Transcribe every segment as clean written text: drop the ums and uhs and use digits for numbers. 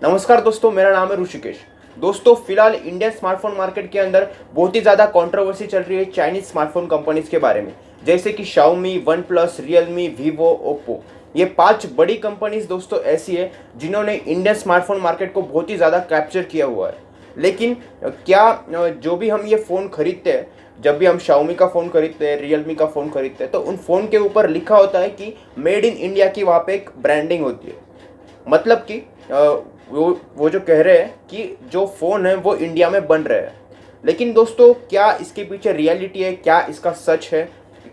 नमस्कार दोस्तों, मेरा नाम है ऋषिकेश। दोस्तों, फिलहाल इंडियन स्मार्टफोन मार्केट के अंदर बहुत ही ज़्यादा कंट्रोवर्सी चल रही है चाइनीज स्मार्टफोन कंपनीज के बारे में, जैसे कि Xiaomi, one plus, Realme, Vivo, Oppo. ये 5 बड़ी कंपनीज दोस्तों ऐसी है जिन्होंने इंडियन स्मार्टफोन मार्केट को बहुत ही ज़्यादा कैप्चर किया हुआ है। लेकिन क्या जो भी हम ये फ़ोन खरीदते हैं, जब भी हम शाओमी का फ़ोन खरीदते हैं, रियलमी का फ़ोन खरीदते हैं, तो उन फ़ोन के ऊपर लिखा होता है कि मेड इन इंडिया की वहाँ पे एक ब्रांडिंग होती है। मतलब कि वो जो कह रहे हैं कि जो फ़ोन है वो इंडिया में बन रहे हैं। लेकिन दोस्तों, क्या इसके पीछे रियलिटी है? क्या इसका सच है?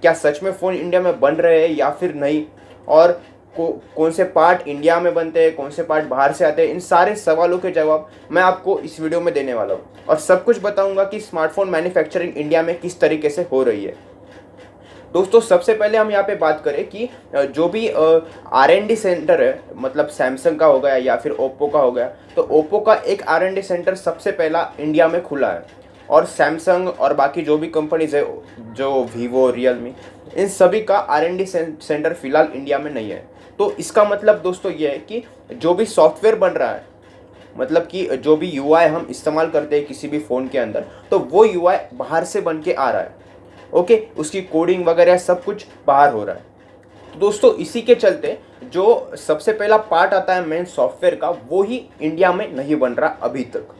क्या सच में फ़ोन इंडिया में बन रहे हैं या फिर नहीं? और कौन से पार्ट इंडिया में बनते हैं, कौन से पार्ट बाहर से आते हैं? इन सारे सवालों के जवाब मैं आपको इस वीडियो में देने वाला हूँ, और सब कुछ बताऊँगा कि स्मार्टफोन मैन्युफैक्चरिंग इंडिया में किस तरीके से हो रही है। दोस्तों, सबसे पहले हम यहाँ पे बात करें कि जो भी R&D सेंटर है, मतलब सैमसंग का हो गया या फिर ओप्पो का हो गया, तो ओप्पो का एक R&D सेंटर सबसे पहला इंडिया में खुला है। और सैमसंग और बाकी जो भी कंपनीज है, जो वीवो, रियलमी, इन सभी का R&D सेंटर फिलहाल इंडिया में नहीं है। तो इसका मतलब दोस्तों ये है कि जो भी सॉफ्टवेयर बन रहा है, मतलब कि जो भी UI हम इस्तेमाल करते हैं किसी भी फ़ोन के अंदर, तो वो UI बाहर से बन के आ रहा है। ओके, उसकी कोडिंग वगैरह सब कुछ बाहर हो रहा है। तो दोस्तों, इसी के चलते जो सबसे पहला पार्ट आता है मेन सॉफ्टवेयर का, वो ही इंडिया में नहीं बन रहा अभी तक।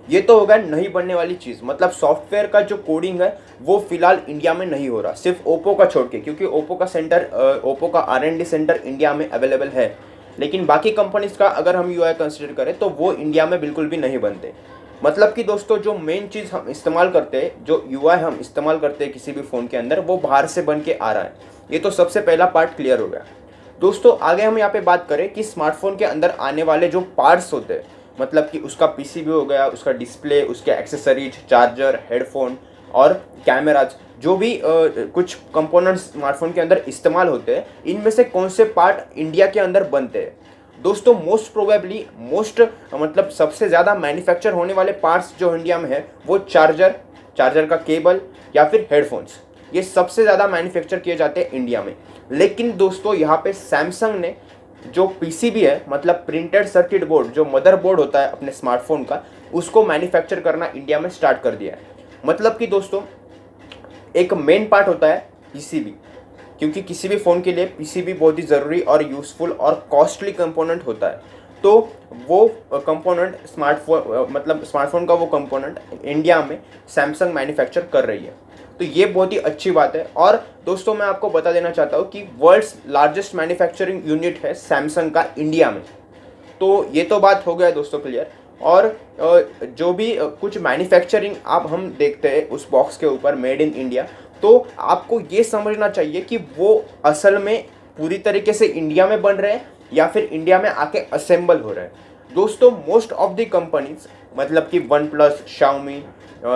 ये तो होगा नहीं बनने वाली चीज़, मतलब सॉफ्टवेयर का जो कोडिंग है वो फिलहाल इंडिया में नहीं हो रहा, सिर्फ ओप्पो का छोड़ के, क्योंकि ओप्पो का R&D सेंटर इंडिया में अवेलेबल है। लेकिन बाकी कंपनीज का अगर हम UI कंसिडर करें तो वो इंडिया में बिल्कुल भी नहीं बनते। मतलब कि दोस्तों, जो मेन चीज़ हम इस्तेमाल करते हैं, जो UI हम इस्तेमाल करते हैं किसी भी फ़ोन के अंदर, वो बाहर से बन के आ रहा है। ये तो सबसे पहला पार्ट क्लियर हो गया। दोस्तों, आगे हम यहाँ पे बात करें कि स्मार्टफोन के अंदर आने वाले जो पार्ट्स होते हैं, मतलब कि उसका PCB हो गया, उसका डिस्प्ले, उसके एक्सेसरीज, चार्जर, हेडफोन और कैमराज, जो भी कुछ कंपोनेंट्स स्मार्टफोन के अंदर इस्तेमाल होते हैं, इनमें से कौन से पार्ट इंडिया के अंदर बनते हैं? दोस्तों, मोस्ट प्रोबेबली मतलब सबसे ज़्यादा मैन्युफैक्चर होने वाले पार्ट्स जो इंडिया में है, वो चार्जर का केबल या फिर हेडफोन्स, ये सबसे ज़्यादा मैन्युफैक्चर किए जाते हैं इंडिया में। लेकिन दोस्तों, यहाँ पे सैमसंग ने जो PCB है, मतलब प्रिंटेड सर्किट बोर्ड, जो मदरबोर्ड होता है अपने स्मार्टफोन का, उसको मैन्युफैक्चर करना इंडिया में स्टार्ट कर दिया है। मतलब कि दोस्तों, एक मेन पार्ट होता है PCB, क्योंकि किसी भी फ़ोन के लिए PCB बहुत ही ज़रूरी और यूज़फुल और कॉस्टली कंपोनेंट होता है। तो वो कंपोनेंट स्मार्टफोन का वो कंपोनेंट इंडिया में सैमसंग मैन्युफैक्चर कर रही है। तो ये बहुत ही अच्छी बात है। और दोस्तों, मैं आपको बता देना चाहता हूँ कि वर्ल्ड्स लार्जेस्ट मैन्युफैक्चरिंग यूनिट है सैमसंग का इंडिया में। तो ये तो बात हो गया दोस्तों क्लियर। और जो भी कुछ मैन्युफैक्चरिंग आप हम देखते हैं उस बॉक्स के ऊपर मेड इन इंडिया, तो आपको ये समझना चाहिए कि वो असल में पूरी तरीके से इंडिया में बन रहे हैं या फिर इंडिया में आके असेंबल हो रहे हैं। दोस्तों, मोस्ट ऑफ द कंपनीज, मतलब कि वन प्लस, शाओमी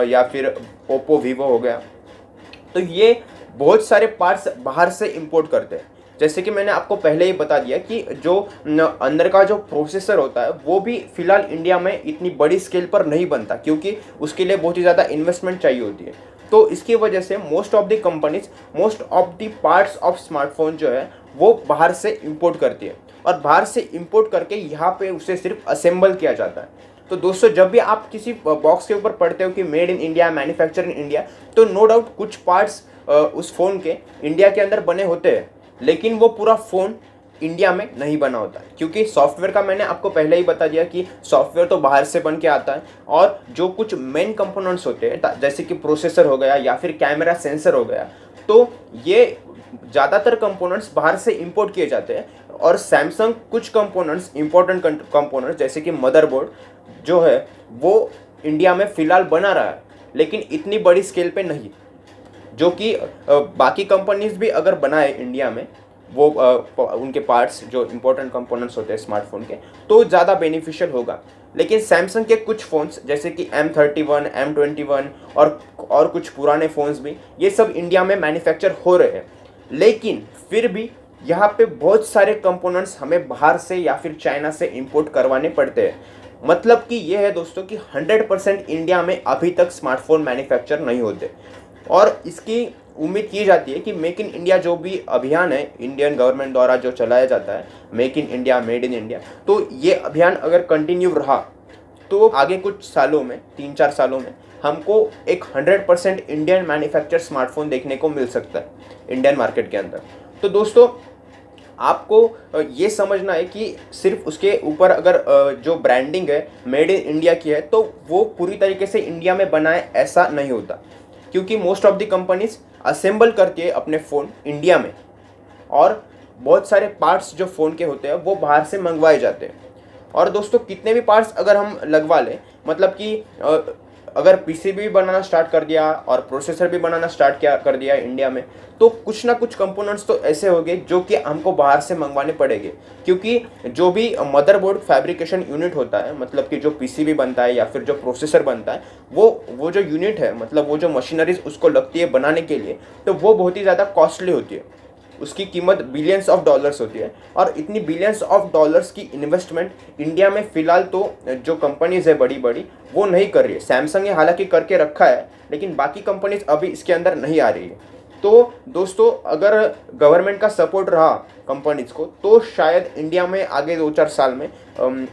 या फिर ओप्पो, वीवो हो गया, तो ये बहुत सारे पार्ट्स बाहर से इंपोर्ट करते हैं। जैसे कि मैंने आपको पहले ही बता दिया कि जो अंदर का जो प्रोसेसर होता है वो भी फिलहाल इंडिया में इतनी बड़ी स्केल पर नहीं बनता, क्योंकि उसके लिए बहुत ही ज़्यादा इन्वेस्टमेंट चाहिए होती है। तो इसकी वजह से most of the parts of smartphone जो है वो बाहर से इंपोर्ट करती है, और बाहर से इंपोर्ट करके यहाँ पे उसे सिर्फ असेंबल किया जाता है। तो दोस्तों, जब भी आप किसी बॉक्स के ऊपर पढ़ते हो कि made in India, manufacture in India, तो नो डाउट कुछ पार्ट्स उस फ़ोन के इंडिया के अंदर बने होते हैं, लेकिन वो पूरा फ़ोन इंडिया में नहीं बना होता है, क्योंकि सॉफ्टवेयर का मैंने आपको पहले ही बता दिया कि सॉफ्टवेयर तो बाहर से बन के आता है। और जो कुछ मेन कंपोनेंट्स होते हैं, जैसे कि प्रोसेसर हो गया या फिर कैमरा सेंसर हो गया, तो ये ज़्यादातर कंपोनेंट्स बाहर से इंपोर्ट किए जाते हैं। और सैमसंग कुछ कंपोनेंट्स, इंपॉर्टेंट कंपोनेंट्स, जैसे कि मदरबोर्ड जो है, वो इंडिया में फ़िलहाल बना रहा है, लेकिन इतनी बड़ी स्केल पे नहीं। जो कि बाकी कंपनीज भी अगर बनाए इंडिया में वो उनके पार्ट्स, जो इंपॉर्टेंट कंपोनेंट्स होते हैं स्मार्टफोन के, तो ज़्यादा बेनिफिशियल होगा। लेकिन सैमसंग के कुछ फ़ोन्स, जैसे कि M31, M21 और कुछ पुराने फ़ोन्स भी, ये सब इंडिया में मैन्युफैक्चर हो रहे हैं। लेकिन फिर भी यहाँ पे बहुत सारे कंपोनेंट्स हमें बाहर से या फिर चाइना से इंपोर्ट करवाने पड़ते हैं। मतलब कि ये है दोस्तों कि 100% इंडिया में अभी तक स्मार्टफोन मैन्युफैक्चर नहीं होते। और इसकी उम्मीद की जाती है कि मेक इन इंडिया जो भी अभियान है इंडियन गवर्नमेंट द्वारा जो चलाया जाता है, make in India, made in India, तो ये अभियान अगर कंटिन्यू रहा तो आगे कुछ सालों में, 3-4 सालों में हमको एक 100% इंडियन मैन्युफैक्चर स्मार्टफोन देखने को मिल सकता है इंडियन मार्केट के अंदर। तो दोस्तों आपको ये समझना है कि सिर्फ उसके ऊपर अगर जो ब्रांडिंग है मेड इन इंडिया की है तो वो पूरी तरीके से इंडिया में बना है ऐसा नहीं होता, क्योंकि most of the companies assemble करती है अपने फ़ोन इंडिया में और बहुत सारे पार्ट्स जो फ़ोन के होते हैं वो बाहर से मंगवाए जाते हैं। और दोस्तों कितने भी पार्ट्स अगर हम लगवा लें, मतलब कि अगर पीसीबी भी बनाना स्टार्ट कर दिया और प्रोसेसर भी बनाना स्टार्ट कर दिया इंडिया में, तो कुछ ना कुछ कंपोनेंट्स तो ऐसे होंगे जो कि हमको बाहर से मंगवाने पड़ेंगे, क्योंकि जो भी मदरबोर्ड फैब्रिकेशन यूनिट होता है, मतलब कि जो पीसीबी बनता है या फिर जो प्रोसेसर बनता है, वो जो यूनिट है, मतलब वो जो मशीनरीज उसको लगती है बनाने के लिए, तो वो बहुत ही ज़्यादा कॉस्टली होती है। उसकी कीमत बिलियंस ऑफ डॉलर्स होती है और इतनी बिलियंस ऑफ डॉलर्स की इन्वेस्टमेंट इंडिया में फ़िलहाल तो जो कंपनीज़ है बड़ी बड़ी वो नहीं कर रही है। सैमसंग ने हालांकि करके रखा है, लेकिन बाकी कंपनीज अभी इसके अंदर नहीं आ रही है। तो दोस्तों अगर गवर्नमेंट का सपोर्ट रहा कंपनीज को तो शायद इंडिया में आगे 2-4 साल में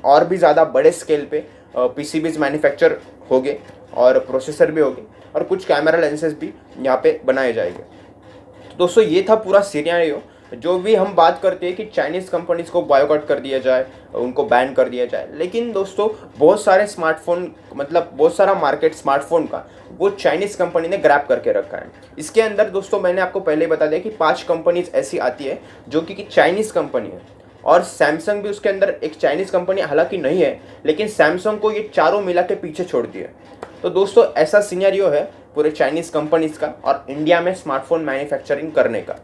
और भी ज़्यादा बड़े स्केल पे पीसीबीज मैन्युफैक्चर होंगे और प्रोसेसर भी होंगे और कुछ कैमरा लेंसेज भी यहाँ पे बनाए जाएंगे। तो दोस्तों ये था पूरा सिनेरियो। जो भी हम बात करते हैं कि चाइनीज़ कंपनीज को बॉयकॉट कर दिया जाए, उनको बैन कर दिया जाए, लेकिन दोस्तों बहुत सारे स्मार्टफोन, मतलब बहुत सारा मार्केट स्मार्टफोन का वो चाइनीज़ कंपनी ने ग्रैब करके रखा है। इसके अंदर दोस्तों मैंने आपको पहले ही बता दिया कि 5 कंपनीज ऐसी आती है जो कि चाइनीज़ कंपनी है और सैमसंग भी उसके अंदर एक चाइनीज़ कंपनी हालांकि नहीं है, लेकिन सैमसंग को ये चारों मिला के पीछे छोड़ दिया। तो दोस्तों ऐसा सिनेरियो है पूरे चाइनीज़ कंपनीज का और इंडिया में स्मार्टफोन मैन्युफैक्चरिंग करने का।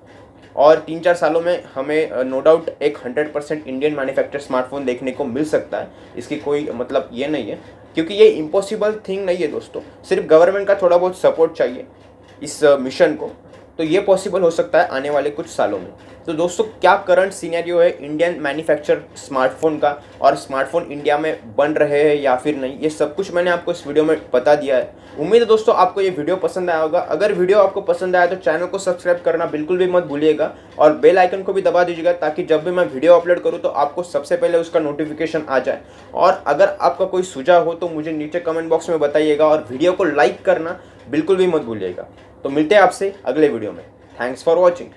और 3-4 सालों में हमें नो डाउट एक 100% इंडियन मैन्युफैक्चर स्मार्टफोन देखने को मिल सकता है। इसकी कोई मतलब ये नहीं है, क्योंकि ये इम्पॉसिबल थिंग नहीं है दोस्तों, सिर्फ गवर्नमेंट का थोड़ा बहुत सपोर्ट चाहिए इस मिशन को, तो ये पॉसिबल हो सकता है आने वाले कुछ सालों में। तो दोस्तों क्या करंट सिनेरियो है इंडियन मैन्युफैक्चर स्मार्टफोन का और स्मार्टफोन इंडिया में बन रहे हैं या फिर नहीं, ये सब कुछ मैंने आपको इस वीडियो में बता दिया है। उम्मीद है दोस्तों आपको ये वीडियो पसंद आया होगा। अगर वीडियो आपको पसंद आया तो चैनल को सब्सक्राइब करना बिल्कुल भी मत भूलिएगा और बेल आइकन को भी दबा दीजिएगा, ताकि जब भी मैं वीडियो अपलोड करूँ तो आपको सबसे पहले उसका नोटिफिकेशन आ जाए। और अगर आपका कोई सुझाव हो तो मुझे नीचे कमेंट बॉक्स में बताइएगा और वीडियो को लाइक करना बिल्कुल भी मत भूलिएगा। तो मिलते हैं आपसे अगले वीडियो में। Thanks for watching.